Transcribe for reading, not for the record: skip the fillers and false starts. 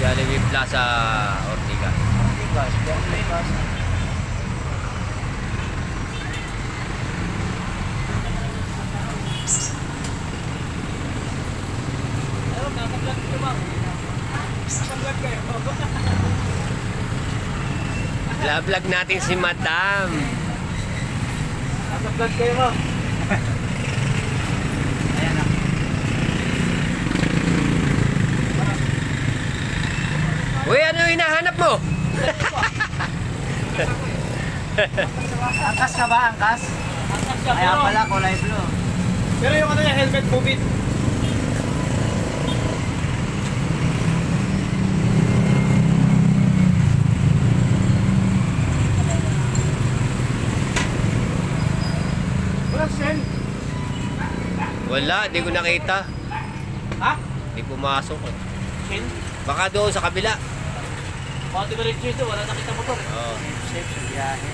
Jollibee Plaza, Ortigas. Ortigas, Jollibee Plaza. Ayun, naka-vlog ko ba? Naka-vlog kayo. Vlog natin si Madam. Naka-vlog kayo mo. Ayan na. Uy, ano yung hinahanap mo? Angkas ka ba? Angkas? Angkas ka, Kaya pala, kulay blue. pero yung ano yung helmet movie. Walang send. Wala, di ko nakita. Ha? Di pumasok. Send? Baka doon sa kabila. Mga diretso ito, wala nakita motor. Oo. Safe sa biyahe.